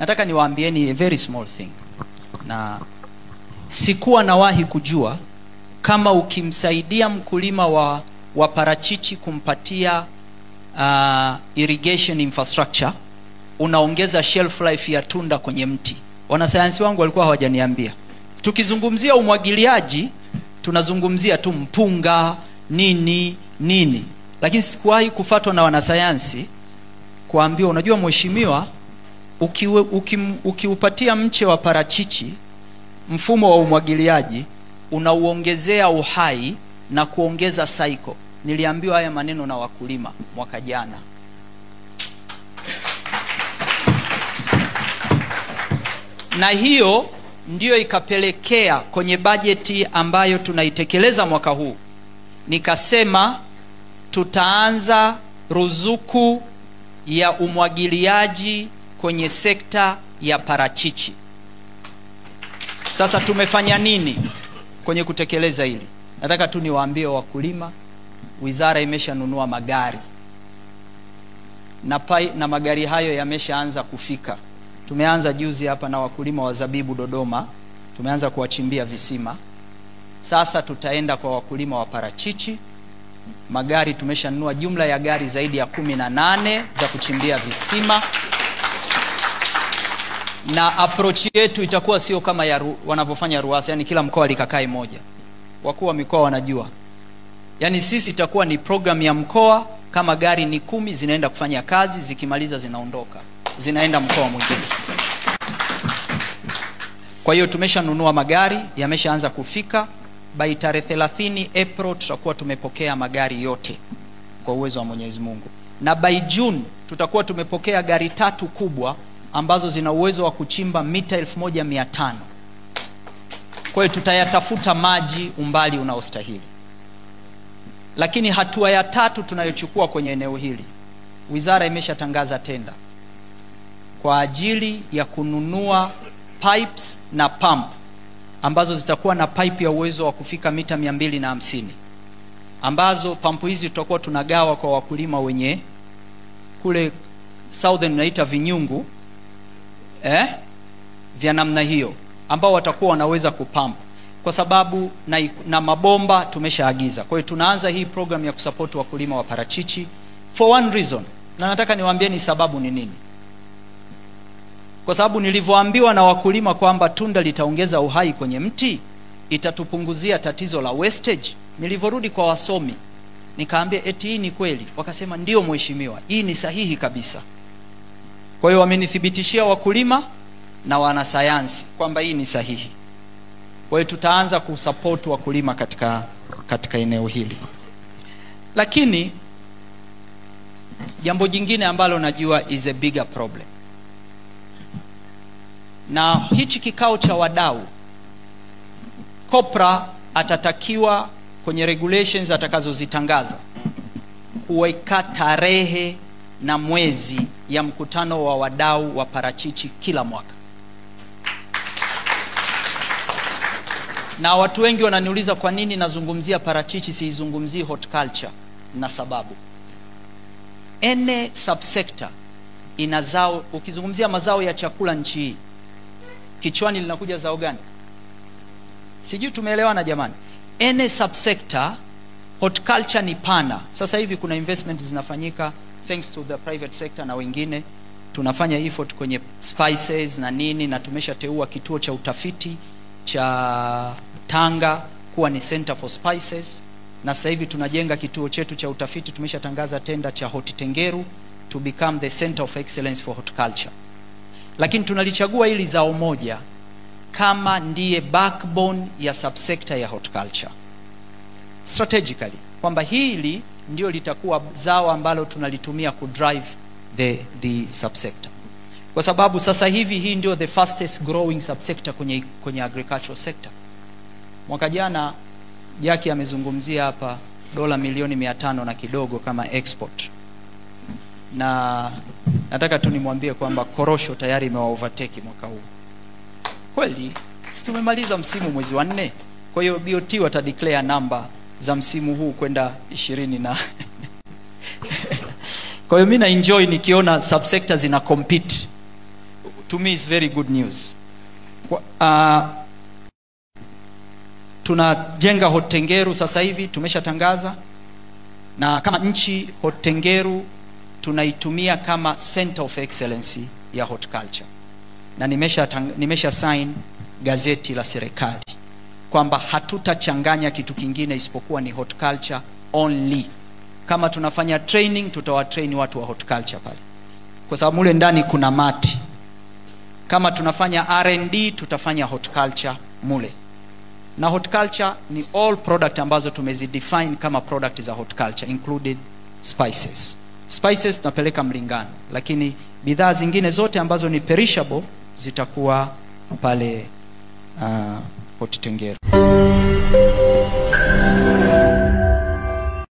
Nataka niwaambieni a very small thing. Na sikuwa nawahi kujua kama ukimsaidia mkulima wa parachichi kumpatia irrigation infrastructure unaongeza shelf life ya tunda kwenye mti. Wanasayansi wangu walikuwa hawajaniambia. Tukizungumzia umwagiliaji tunazungumzia tu mpunga nini, lakini sikuwahi kufuatwa na wanasayansi kuambiwa, unajua mheshimiwa, ukiupatia mche wa parachichi mfumo wa umwagiliaji unauongezea uhai na kuongeza cycle. Niliambiwa haya maneno na wakulima mwaka jana. Na hiyo ndio ikapelekea kwenye bajeti ambayo tunaitekeleza mwaka huu, nikasema tutaanza ruzuku ya umwagiliaji kwenye sekta ya parachichi. Sasa tumefanya nini kwenye kutekeleza hili? Nataka tu niwaambie wakulima, wizara imeshanunua magari na magari hayo yameshaanza kufika. Tumeanza juzi hapa na wakulima wa zabibu Dodoma, tumeanza kuwachimbia visima. Sasa tutaenda kwa wakulima wa parachichi. Magari tumeshanunua, jumla ya gari zaidi ya 18 za kuchimbia visima. Na approach yetu itakuwa sio kama wanavyofanya Ruasa, yani kila mkoa likakai moja. Wakuu wa mikoa wanajua. Yani sisi itakuwa ni program ya mkoa, kama gari ni 10 zinaenda kufanya kazi, zikimaliza zinaondoka, zinaenda mkoa mwingine. Kwa hiyo tumeshanunua magari, yameshaanza kufika. By tarehe 30 April tutakuwa tumepokea magari yote kwa uwezo wa Mwenyezi Mungu. Na by June tutakuwa tumepokea gari 3 kubwa ambazo zina uwezo wa kuchimba mita 1500. Kwa hiyo tutayatafuta maji umbali unaostahili. Lakini hatua ya 3 tunayochukua kwenye eneo hili, wizara imeshatangaza tenda kwa ajili ya kununua pipes na pump ambazo zitakuwa na pipe ya uwezo wa kufika mita 250, ambazo pampu hizi tutakuwa tunagawa kwa wakulima wenye kule southern naita vinyungu vya namna hiyo, ambao watakuwa wanaweza kupamp, kwa sababu na mabomba tumeshaagiza. Kwa hiyo tunaanza hii program ya kusupport wakulima wa parachichi for one reason, na nataka niwaambieni sababu ni nini. Kwa sababu nilivyoambiwa na wakulima kwamba tunda litaongeza uhai kwenye mti, itatupunguzia tatizo la wastage. Nilivyorudi kwa wasomi nikaambia eti hii ni kweli, wakasema ndio mheshimiwa, hii ni sahihi kabisa. Kwa hiyo wamenithibitishia wakulima na wanasayansi kwamba hii ni sahihi. Kwa hiyo tutaanza kusupport wakulima katika eneo hili. Lakini jambo jingine ambalo najua is a bigger problem, na hichi kikao cha wadau, Kopra atatakiwa kwenye regulations atakazozitangaza kuweka tarehe na mwezi ya mkutano wa wadau wa parachichi kila mwaka. Na watu wengi wananiuliza kwa nini nazungumzia parachichi siizungumzii horticulture, na sababu ene subsector ina zao. Ukizungumzia mazao ya chakula nchi hii, kichwani linakuja zao gani? Sijui tumeelewana jamani. Ene subsector, horticulture ni pana. Sasa hivi kuna investment zinafanyika thanks to the private sector na wengine. Tunafanya effort kwenye spices na nini, na tumeshateua kituo cha utafiti cha Tanga kuwa ni center for spices, na sasa hivi tunajenga kituo chetu cha utafiti, tumeshatangaza tenda cha Hortitengeru to become the center of excellence for horticulture. Lakini tunalichagua hili zao moja kama ndiye backbone ya subsector ya horticulture strategically, kwamba hili ndio litakuwa zao ambalo tunalitumia kudrive the subsector, kwa sababu sasa hivi hii ndio the fastest growing subsector kwenye agricultural sector. Mwaka jana Jackie amezungumzia hapa dola milioni 500 na kidogo kama export, na nataka tu nimwambie kwamba korosho tayari imewaovertake mwaka huu. Kweli tumemaliza msimu mwezi wa 4, kwa hiyo BOT watadeclare namba za msimu huu kwenda 20 na Kwa hiyo mimi na enjoy nikiona subsectors zina compete. to me is very good news. Tunajenga Hotengeru sasa hivi, tumeshatangaza, na kama nchi Hotengeru tunaitumia kama center of excellence ya horticulture, na nimesha sign gazeti la serikali kwamba hatutachanganya kitu kingine isipokuwa ni horticulture only. Kama tunafanya training, tutawatrain watu wa horticulture pale, kwa sababu mule ndani kuna mati. Kama tunafanya R&D, tutafanya horticulture mule. Na horticulture ni all product ambazo tumezidefine kama product za horticulture, included spices. Spices tunapeleka Mlingano, lakini bidhaa zingine zote ambazo ni perishable zitakuwa pale Hotengeru.